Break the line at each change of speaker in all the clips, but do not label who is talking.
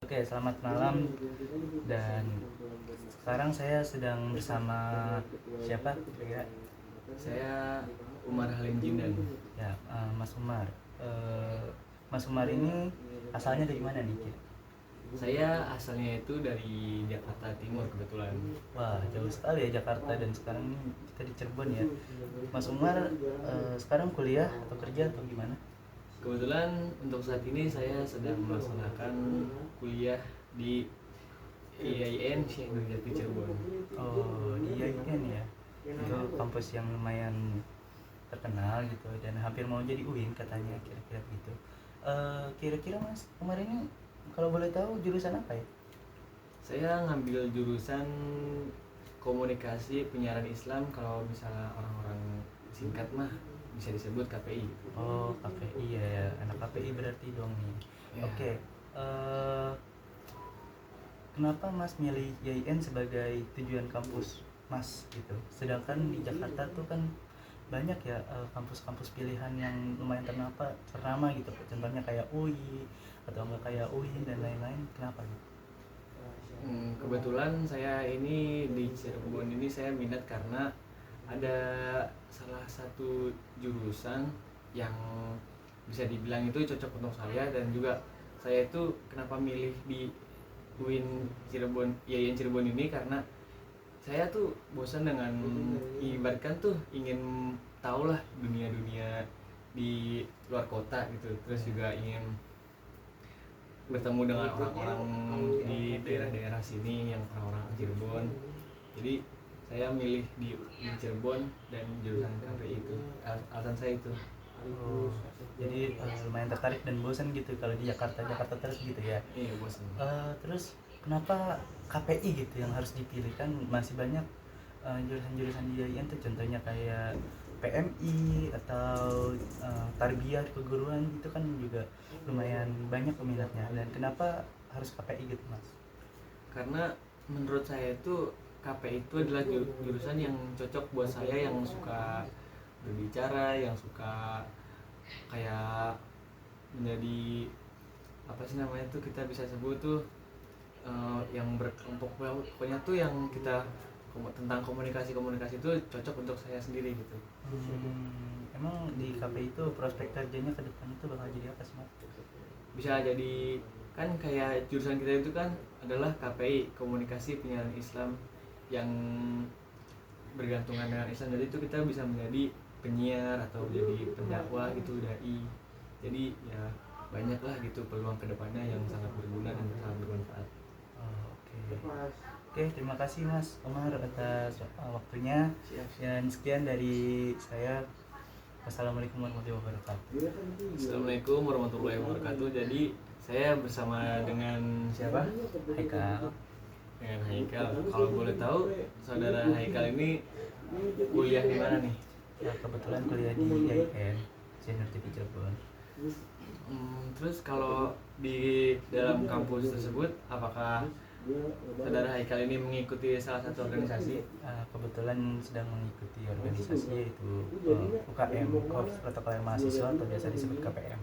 Oke, selamat malam. Dan sekarang saya sedang bersama siapa? Ya,
Saya Umar Halim Jindan.
ya, Mas Umar. Eh, Mas Umar ini asalnya dari mana nih, Kira?
Saya asalnya itu dari Jakarta Timur kebetulan.
Wah, jauh sekali ya Jakarta dan sekarang ini kita di Cirebon ya. Mas Umar sekarang kuliah atau kerja atau gimana?
Kebetulan untuk saat ini saya sedang melaksanakan kuliah di IAIN Syekh Nurjati Cirebon.
Oh, di IAIN ya. Itu kampus yang lumayan terkenal gitu dan hampir mau jadi UIN katanya, kira-kira gitu. Kira-kira Mas Umar ini kalau boleh tahu jurusan apa ya?
Saya ngambil jurusan komunikasi penyiaran Islam, kalau misalnya orang-orang singkat mah bisa disebut KPI.
Oh, KPI ya, anak KPI berarti dong nih.
Ya.
Oke, kenapa Mas milih IAIN sebagai tujuan kampus Mas gitu? Sedangkan di Jakarta tuh kan banyak ya kampus-kampus pilihan yang lumayan ternama gitu. Contohnya kayak UI atau enggak kayak UIN dan lain-lain. Kenapa gitu?
Kebetulan saya ini di Cirebon ini saya minat karena ada salah satu jurusan yang bisa dibilang itu cocok untuk saya, dan juga saya itu kenapa milih di UIN Cirebon, IAIN Cirebon ini karena saya tuh bosan dengan, ibaratkan tuh ingin tahu lah dunia-dunia di luar kota gitu, terus juga ingin bertemu dengan orang-orang di daerah-daerah sini yang orang-orang Cirebon. Jadi saya milih di Cirebon dan jurusan KPI itu, alasan saya itu.
Oh, jadi lumayan tertarik dan bosan gitu kalau di Jakarta terus gitu ya.
Iya, bosan.
Terus kenapa KPI gitu yang harus dipilih, kan masih banyak jurusan-jurusan di IAIN tuh, contohnya kayak PMI atau tarbiyah keguruan itu kan juga lumayan banyak peminatnya, dan kenapa harus KPI gitu Mas?
Karena menurut saya itu KPI itu adalah jurusan yang cocok buat saya yang suka berbicara, yang suka kayak menjadi apa sih namanya tuh, kita bisa sebut tuh yang berkelompok, pokoknya tuh yang kita tentang komunikasi itu cocok untuk saya sendiri gitu.
Emang di KPI itu prospek kerjanya ke depan itu bakal jadi apa sih Mas?
Bisa jadi, kan kayak jurusan kita itu kan adalah KPI, komunikasi penyiaran Islam, yang bergantungan dengan Islam. Jadi itu kita bisa menjadi penyiar atau jadi pendakwah gitu, dai. Jadi ya banyak lah gitu peluang kedepannya yang sangat berguna dan sangat bermanfaat.
Oke, terima kasih Mas Umar atas waktunya.
Siap.
Dan sekian dari saya. Wassalamualaikum warahmatullahi wabarakatuh.
Assalamualaikum warahmatullahi wabarakatuh. Jadi saya bersama dengan siapa?
Haikal.
Dengan Haikal. Kalau boleh tahu, saudara Haikal ini kuliah di mana nih?
Ya, kebetulan kuliah di IAIN Syekh Nurjati Cirebon.
Terus kalau di dalam kampus tersebut, apakah saudara Haikal ini mengikuti salah satu organisasi?
Kebetulan sedang mengikuti organisasi yaitu UKM, Korps Protokoler Mahasiswa atau biasa disebut KPM.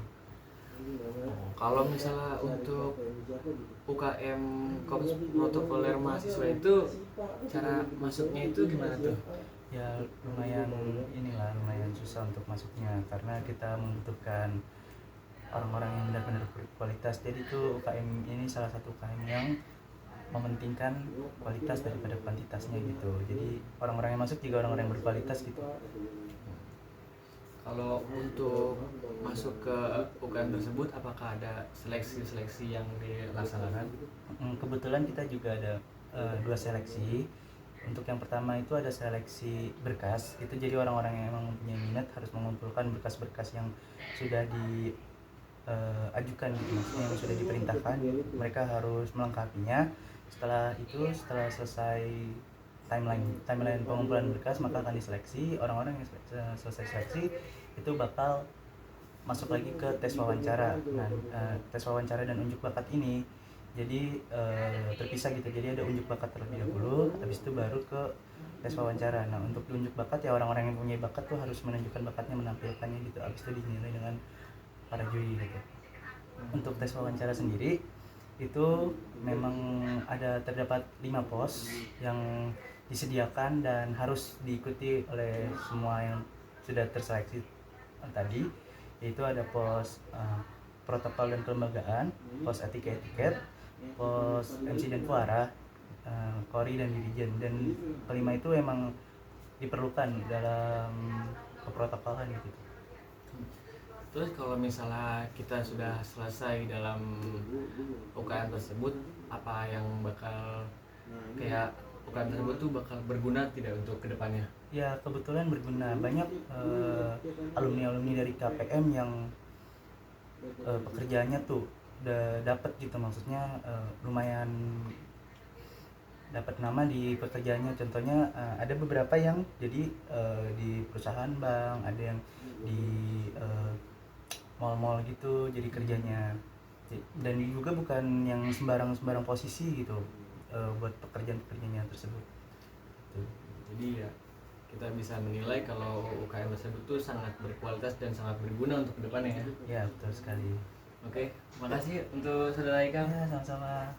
Kalau misalnya untuk UKM Korps Protokoler Mahasiswa itu cara masuknya itu gimana tuh?
Ya lumayan susah untuk masuknya karena kita membutuhkan orang-orang yang benar-benar berkualitas. Jadi itu UKM ini salah satu UKM yang mementingkan kualitas daripada kuantitasnya gitu. Jadi orang-orang yang masuk juga orang-orang yang berkualitas gitu.
Kalau untuk masuk ke UKM tersebut, apakah ada seleksi-seleksi yang dilaksanakan?
Kebetulan kita juga ada 2 seleksi. Untuk yang pertama itu ada seleksi berkas. Itu jadi orang-orang yang memang mempunyai minat harus mengumpulkan berkas-berkas yang sudah diajukan gitu, maksudnya yang sudah diperintahkan. Mereka harus melengkapinya. Setelah selesai timeline pengumpulan berkas, maka akan diseleksi. Orang-orang yang selesai seleksi itu bakal masuk lagi ke tes wawancara. Nah, tes wawancara dan unjuk bakat ini jadi terpisah gitu. Jadi ada unjuk bakat terlebih dahulu, habis itu baru ke tes wawancara. Nah, untuk unjuk bakat ya orang-orang yang punya bakat tuh harus menunjukkan bakatnya, menampilkannya gitu. Habis itu dinilai dengan para juri gitu. Untuk tes wawancara sendiri itu memang terdapat 5 pos yang disediakan dan harus diikuti oleh semua yang sudah terseleksi tadi, yaitu ada pos protokol dan kelembagaan, pos etiket, pos MC dan Fuara, Kori dan Dirijen. Dan kelima itu emang diperlukan dalam keprotokolan gitu.
Terus kalau misalnya kita sudah selesai dalam UKM tersebut, apa yang bakal kayak UKM tersebut tuh bakal berguna tidak untuk kedepannya?
Ya kebetulan berguna, banyak alumni-alumni dari KPM yang pekerjaannya tuh udah dapat gitu, maksudnya lumayan dapat nama di pekerjaannya. Contohnya ada beberapa yang jadi di perusahaan bank, ada yang di mall-mall gitu jadi kerjanya, dan juga bukan yang sembarang posisi gitu buat pekerjaan-pekerjaannya tersebut tuh.
Jadi ya kita bisa menilai kalau UKM tersebut tuh sangat berkualitas dan sangat berguna untuk kedepannya ya.
Ya betul sekali.
Oke, makasih untuk saudara Ika.
Ya sama-sama.